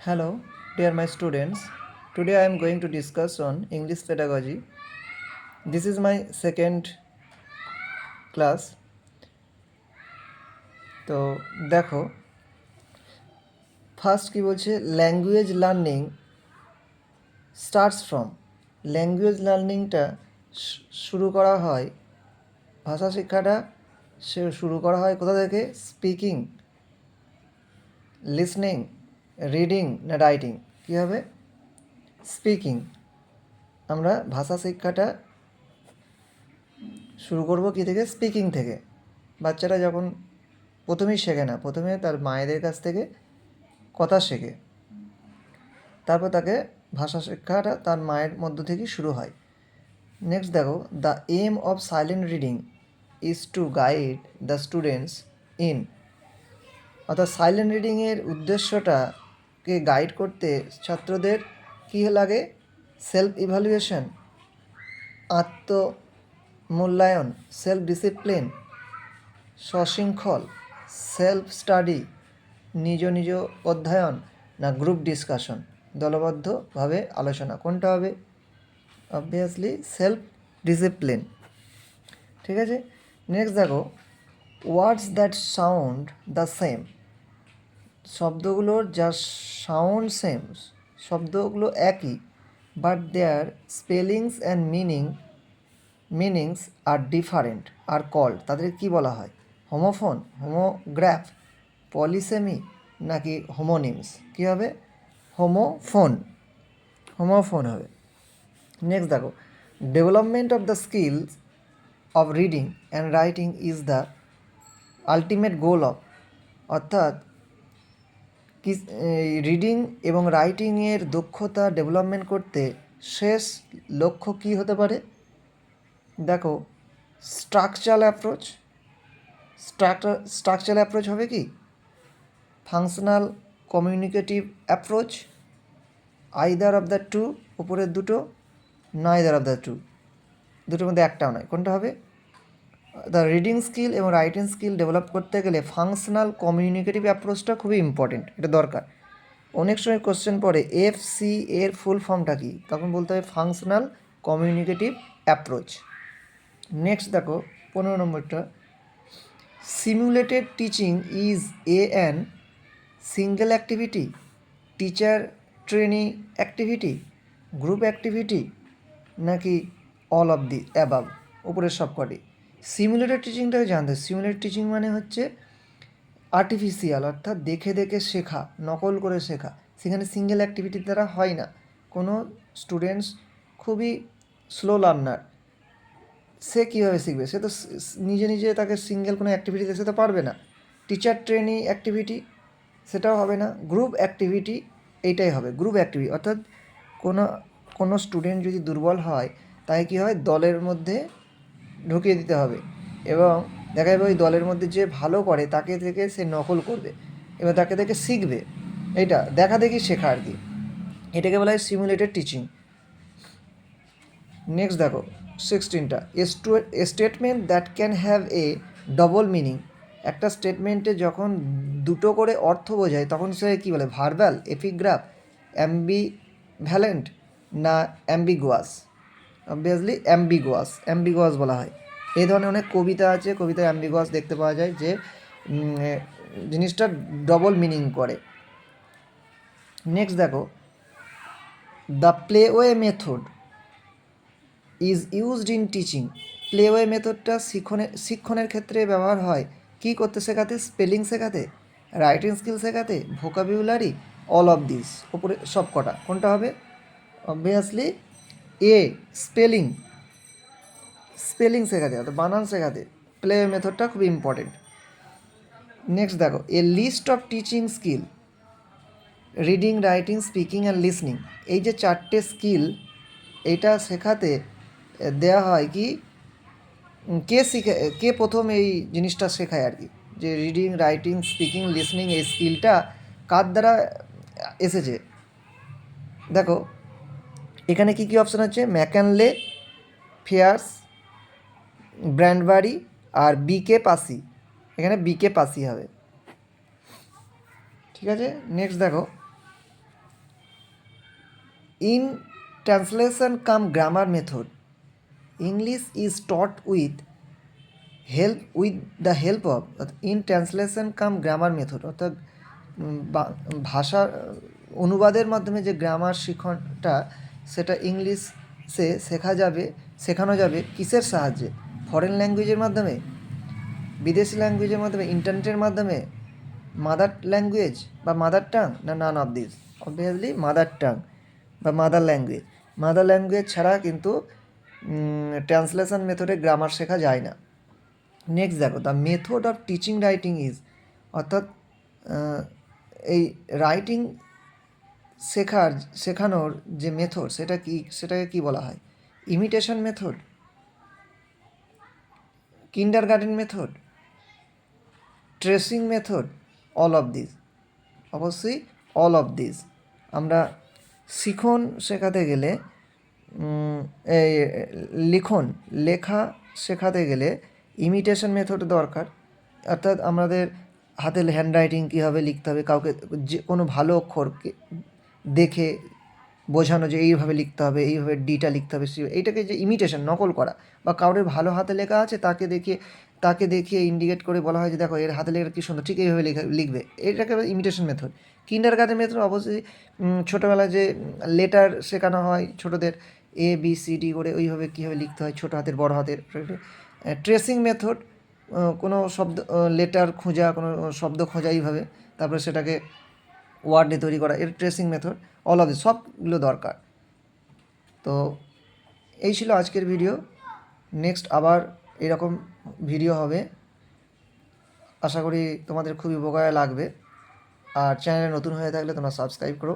Hello, dear my students. Today I am going to discuss on English pedagogy. This is my second class. তো দেখো first কি বলছে language learning starts from language লার্নিংটা শুরু করা হয় ভাষা শিক্ষাটা শুরু করা হয় কোথা থেকে স্পিকিং লিসনিং রিডিং না রাইটিং কী হবে স্পিকিং আমরা ভাষা শিক্ষাটা শুরু করব কী থেকে স্পিকিং থেকে বাচ্চারা যখন প্রথমেই শেখে না প্রথমে তার মায়েদের কাছ থেকে কথা শেখে তারপর তাকে ভাষা শিক্ষাটা তার মায়ের মধ্য থেকেই শুরু হয় নেক্সট দেখো the aim of silent reading is to guide the students in অর্থাৎ সাইলেন্ট রিডিংয়ের উদ্দেশ্যটাকে গাইড করতে ছাত্রদের কী লাগে সেলফ ইভ্যালুয়েশন আত্মমূল্যায়ন সেলফ ডিসিপ্লিন সশৃঙ্খল সেলফ স্টাডি নিজ নিজ অধ্যয়ন না গ্রুপ ডিসকাশন দলবদ্ধভাবে আলোচনা কোনটা হবে অবভিয়াসলি সেলফ ডিসিপ্লিন ঠিক আছে নেক্সট দেখো words that sound the same শব্দগুলোর যা সাউন্ড সেম শব্দগুলো একই but their spellings and meanings are different are called তাদের কি বলা হয় হোমোফোন হোমোগ্রাফ পলিসেমি নাকি হোমোনিমস কী হবে হোমোফোন হবে নেক্সট দেখো development of the skills of reading and writing is the ultimate goal of অর্থাৎ কি রিডিং এবং রাইটিংয়ের দক্ষতা ডেভেলপমেন্ট করতে শেষ লক্ষ্য কী হতে পারে দেখো স্ট্রাকচারাল অ্যাপ্রোচ হবে কি functional communicative approach either of the two উপরের দুটো নাইদার অফ দ্য টু দুটোর মধ্যে একটাও নয় কোনটা হবে দ্য রিডিং স্কিল এবং রাইটিং স্কিল ডেভেলপ করতে গেলে ফাংশনাল কমিউনিকেটিভ অ্যাপ্রোচটা খুবই ইম্পর্টেন্ট এটা দরকার অনেক সময় কোশ্চেন পড়ে FC এর ফুল ফর্মটা কী তখন বলতে হবে ফাংশনাল কমিউনিকেটিভ অ্যাপ্রোচ নেক্সট দেখো 15 নম্বরটা simulated teaching is an single activity teacher trainee activity group activity নাকি অল অফ দি অ্যাবাভ উপরের সবকটি সিমুলেটেড টিচিংটাকে জানতে সিমুলেটেড টিচিং মানে হচ্ছে আর্টিফিশিয়াল অর্থাৎ দেখে দেখে শেখা নকল করে শেখা সেখানে সিঙ্গেল অ্যাক্টিভিটির দ্বারা হয় না কোনো স্টুডেন্টস খুবই স্লো লার্নার সে কীভাবে শিখবে সে তো নিজে নিজে তাকে সিঙ্গেল কোনো অ্যাক্টিভিটি সে তো পারবে না টিচার ট্রেনি অ্যাক্টিভিটি সেটাও হবে না গ্রুপ অ্যাক্টিভিটি এইটাই হবে গ্রুপ অ্যাক্টিভিটি অর্থাৎ কোনো স্টুডেন্ট যদি দুর্বল হয় তাই কী হয় দলের মধ্যে ঢুকিয়ে দিতে হবে এবং দেখা যাবে ওই দলের মধ্যে যে ভালো করে তাকে থেকে সে নকল করবে এবার তাকে থেকে শিখবে এটা দেখা দেখি শেখা আর কি এটাকে বলা হয় সিমুলেটেড টিচিং নেক্সট দেখো 16টা statement that can have a double meaning একটা স্টেটমেন্টে যখন দুটো করে অর্থ বোঝায় তখন সে কী বলে ভার্বাল এপিগ্রাফ অ্যাম্বিভ্যালেন্ট না অ্যাম্বিগুয়াস অবভিয়াসলি অ্যাম্বিগুয়াস বলা হয় এই ধরনের অনেক কবিতা আছে কবিতায় অ্যাম্বিগুয়াস দেখতে পাওয়া যায় যে জিনিসটা ডবল মিনিং করে নেক্সট দেখো the playway method is used in teaching playway মেথডটা শিক্ষণের ক্ষেত্রে ব্যবহার হয় কী করতে শেখাতে স্পেলিং শেখাতে রাইটিং স্কিল শেখাতে ভোকাবুলারি অল অফ দিস ওপরে সব কটা কোনটা হবে অবভিয়াসলি স্পেলিং শেখাতে অর্থাৎ বানান শেখাতে প্লেওয়ে মেথডটা খুব ইম্পর্টেন্ট নেক্সট দেখো a list of teaching skill reading writing speaking and listening এই যে চারটে স্কিল এইটা শেখাতে দেওয়া হয় কি কে প্রথম এই জিনিসটা শেখায় আর কি যে রিডিং রাইটিং স্পিকিং লিসনিং এই স্কিলটা কার দ্বারা এসেছে দেখো এখানে কী কী অপশান আছে ম্যাকানলে ফেয়ার্স ব্র্যান্ডবারি আর BK পাসি এখানে BK পাসি হবে ঠিক আছে নেক্সট দেখো in translation cum grammar method English is taught with the help of in translation cum grammar method, অর্থাৎ ভাষার অনুবাদের মাধ্যমে যে গ্রামার শিখনটা সেটা ইংলিশে শেখানো যাবে কিসের সাহায্যে? ফরেন ল্যাঙ্গুয়েজের মাধ্যমে, বিদেশি ল্যাঙ্গুয়েজের মাধ্যমে, ইন্টারনেটের মাধ্যমে, মাদার ল্যাঙ্গুয়েজ বা মাদার টাং, না none of this? Obviously mother tongue বা মাদার ল্যাঙ্গুয়েজ। মাদার ল্যাঙ্গুয়েজ ছাড়া কিন্তু ট্রান্সলেশন মেথডে গ্রামার শেখা যায় না। নেক্সট দেখো, the method of teaching writing is, অর্থাৎ এই রাইটিং শেখানোর যে মেথড সেটাকে কি বলা হয়? Imitation method, kindergarten method, tracing method, all of this? অবশ্যই অল অফ দিস। আমরা শিখন শেখাতে গেলে এই লেখা শেখাতে গেলে ইমিটেশন মেথড দরকার, অর্থাৎ আমাদের হাতের হ্যান্ডরাইটিং কীভাবে লিখতে হবে, কাউকে যে কোনো ভালো অক্ষরকে দেখে বোঝানো যে এইভাবে লিখতে হবে, এইভাবে ডিটা লিখতে হবে, এইটাকে যে ইমিটেশন, নকল করা, বা কারোর ভালো হাতে লেখা আছে তাকে দেখিয়ে ইন্ডিকেট করে বলা হয় যে দেখো এর হাতে লেখা কী সুন্দর, ঠিক এইভাবে লিখবে, এটাকে ইমিটেশন মেথড। কিন্ডারগার্টেন মেথড অবশ্যই ছোটোবেলায় যে লেটার শেখানো হয় ছোটোদের, ABCD করে ওইভাবে কীভাবে লিখতে হয় ছোটো হাতের বড় হাতের। ট্রেসিং মেথড, কোনো শব্দ লেটার খোঁজা, কোনো শব্দ খোঁজা এইভাবে, তারপরে সেটাকে ওয়ার্ডে তৈরি করা, এর tracing method. All of this সবগুলো দরকার। তো এই ছিল আজকের ভিডিও। নেক্সট আবার এরকম ভিডিও হবে, আশা করি তোমাদের খুবই উপকারে লাগবে। আর চ্যানেলে নতুন হয়ে থাকলে তোমরা সাবস্ক্রাইব করো।